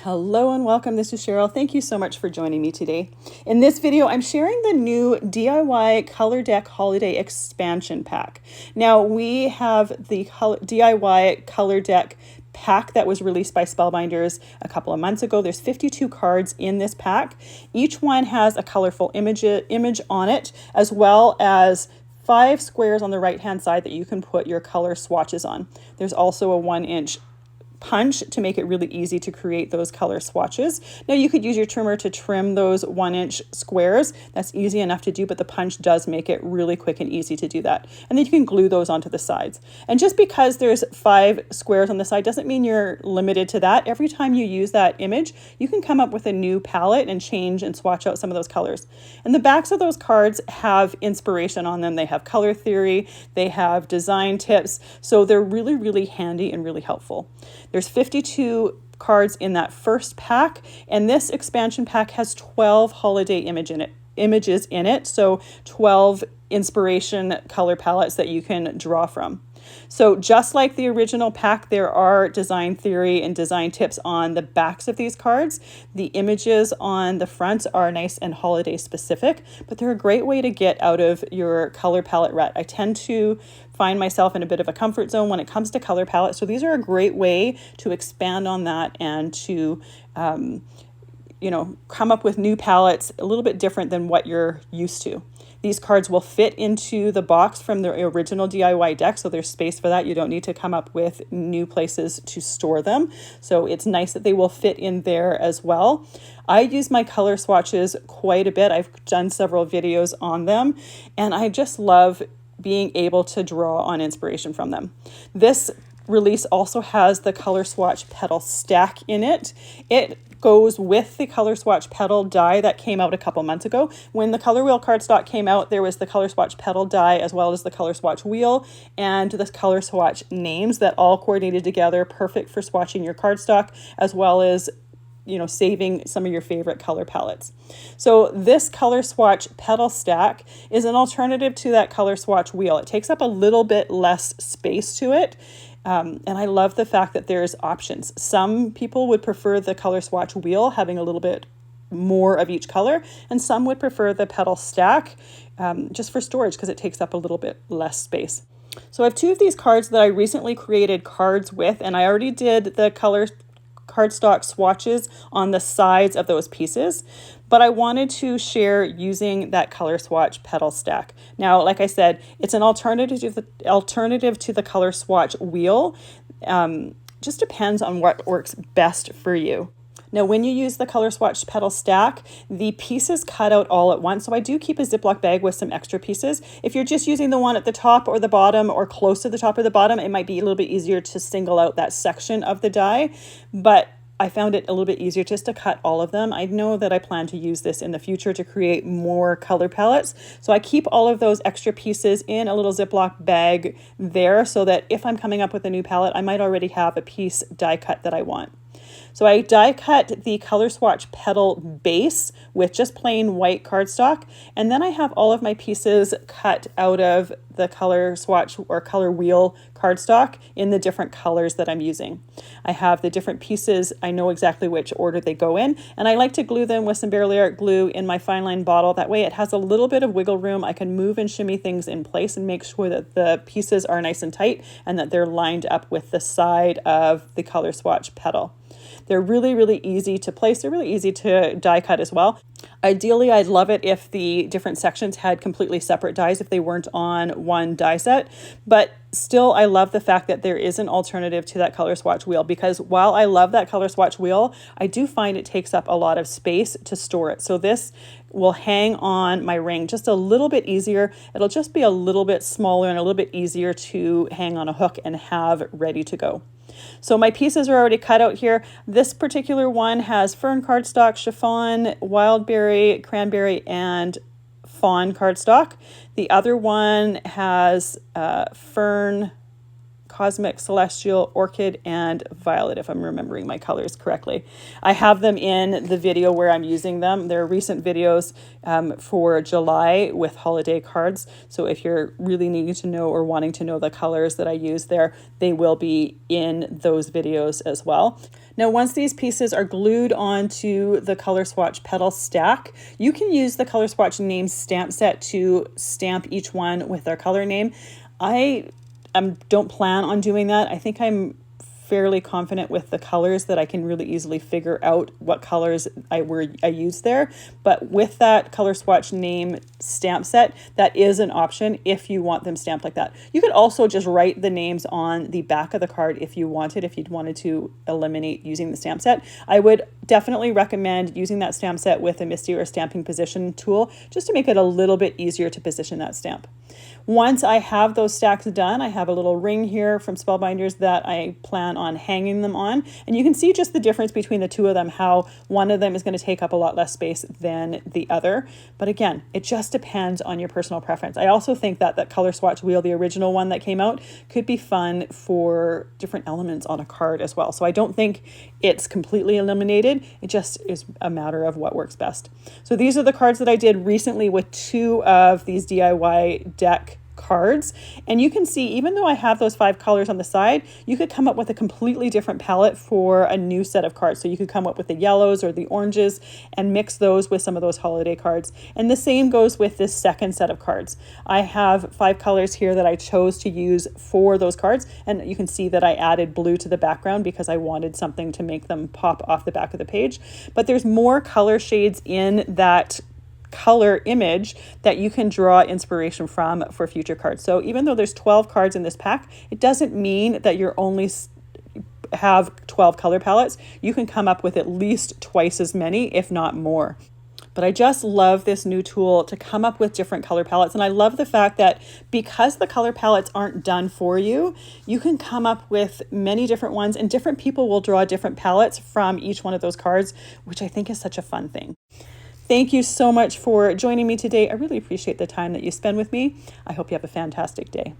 Hello and welcome. This is Cheryl. Thank you so much for joining me today. In this video, I'm sharing the new DIY Color Deck Holiday Expansion Pack. Now, we have the DIY Color Deck pack that was released by Spellbinders a couple of months ago. There's 52 cards in this pack. Each one has a colorful image on it, as well as 5 squares on the right-hand side that you can put your color swatches on. There's also a 1-inch punch to make it really easy to create those color swatches. Now you could use your trimmer to trim those 1-inch squares. That's easy enough to do, but the punch does make it really quick and easy to do that. And then you can glue those onto the sides. And just because there's 5 squares on the side doesn't mean you're limited to that. Every time you use that image, you can come up with a new palette and change and swatch out some of those colors. And the backs of those cards have inspiration on them. They have color theory, they have design tips. So they're really, really handy and really helpful. There's 52 cards in that first pack, and this expansion pack has 12 holiday images in it, so 12 inspiration color palettes that you can draw from. So just like the original pack, there are design theory and design tips on the backs of these cards. The images on the front are nice and holiday specific, but they're a great way to get out of your color palette rut. I tend to find myself in a bit of a comfort zone when it comes to color palettes. So these are a great way to expand on that and to come up with new palettes a little bit different than what you're used to. These cards will fit into the box from the original DIY deck, so there's space for that. You don't need to come up with new places to store them. So it's nice that they will fit in there as well. I use my color swatches quite a bit. I've done several videos on them, and I just love being able to draw on inspiration from them. This release also has the color swatch petal stack in it. It goes with the color swatch petal die that came out a couple months ago. When the color wheel cardstock came out, there was the color swatch petal die as well as the color swatch wheel and the color swatch names that all coordinated together, perfect for swatching your cardstock as well as saving some of your favorite color palettes. So this color swatch petal stack is an alternative to that color swatch wheel. It takes up a little bit less space to it. And I love the fact that there's options. Some people would prefer the color swatch wheel having a little bit more of each color, and some would prefer the petal stack just for storage because it takes up a little bit less space. So I have 2 of these cards that I recently created cards with, and I already did the color cardstock swatches on the sides of those pieces, but I wanted to share using that color swatch petal stack. Now, like I said, it's an alternative to the color swatch wheel. Just depends on what works best for you. Now, when you use the color swatch petal stack, the pieces cut out all at once. So I do keep a Ziploc bag with some extra pieces. If you're just using the one at the top or the bottom or close to the top or the bottom, it might be a little bit easier to single out that section of the die. But I found it a little bit easier just to cut all of them. I know that I plan to use this in the future to create more color palettes. So I keep all of those extra pieces in a little Ziploc bag there so that if I'm coming up with a new palette, I might already have a piece die cut that I want. So I die cut the color swatch petal base with just plain white cardstock, and then I have all of my pieces cut out of the color swatch or color wheel cardstock in the different colors that I'm using. I have the different pieces, I know exactly which order they go in, and I like to glue them with some Barely Art glue in my fine line bottle. That way it has a little bit of wiggle room. I can move and shimmy things in place and make sure that the pieces are nice and tight and that they're lined up with the side of the color swatch petal. They're really, really easy to place. They're really easy to die cut as well. Ideally, I'd love it if the different sections had completely separate dies if they weren't on one die set. But still, I love the fact that there is an alternative to that color swatch wheel, because while I love that color swatch wheel, I do find it takes up a lot of space to store it. So this will hang on my ring just a little bit easier. It'll just be a little bit smaller and a little bit easier to hang on a hook and have ready to go. So my pieces are already cut out here. This particular one has fern cardstock, chiffon, wildberry, cranberry, and fawn cardstock. The other one has fern Cosmic, Celestial, Orchid, and Violet, if I'm remembering my colors correctly. I have them in the video where I'm using them. They're recent videos for July with holiday cards. So if you're really needing to know or wanting to know the colors that I use there, they will be in those videos as well. Now, once these pieces are glued onto the Color Swatch Petal stack, you can use the Color Swatch name stamp set to stamp each one with their color name. I don't plan on doing that. I think I'm fairly confident with the colors that I can really easily figure out what colors I used there. But with that Color Swatch name stamp set, that is an option if you want them stamped like that. You could also just write the names on the back of the card if you wanted, if you'd wanted to eliminate using the stamp set. I would definitely recommend using that stamp set with a MISTI or stamping position tool, just to make it a little bit easier to position that stamp. Once I have those stacks done, I have a little ring here from Spellbinders that I plan on hanging them on. And you can see just the difference between the two of them, how one of them is going to take up a lot less space than the other. But again, it just depends on your personal preference. I also think that that Color Swatch wheel, the original one that came out, could be fun for different elements on a card as well. So I don't think it's completely eliminated. It just is a matter of what works best. So these are the cards that I did recently with 2 of these DIY deck cards. And you can see, even though I have those 5 colors on the side, you could come up with a completely different palette for a new set of cards. So you could come up with the yellows or the oranges and mix those with some of those holiday cards. And the same goes with this second set of cards. I have 5 colors here that I chose to use for those cards. And you can see that I added blue to the background because I wanted something to make them pop off the back of the page. But there's more color shades in that color image that you can draw inspiration from for future cards. So even though there's 12 cards in this pack, it doesn't mean that you're only have 12 color palettes. You can come up with at least twice as many, if not more. But I just love this new tool to come up with different color palettes. And I love the fact that because the color palettes aren't done for you, you can come up with many different ones, and different people will draw different palettes from each one of those cards, which I think is such a fun thing. Thank you so much for joining me today. I really appreciate the time that you spend with me. I hope you have a fantastic day.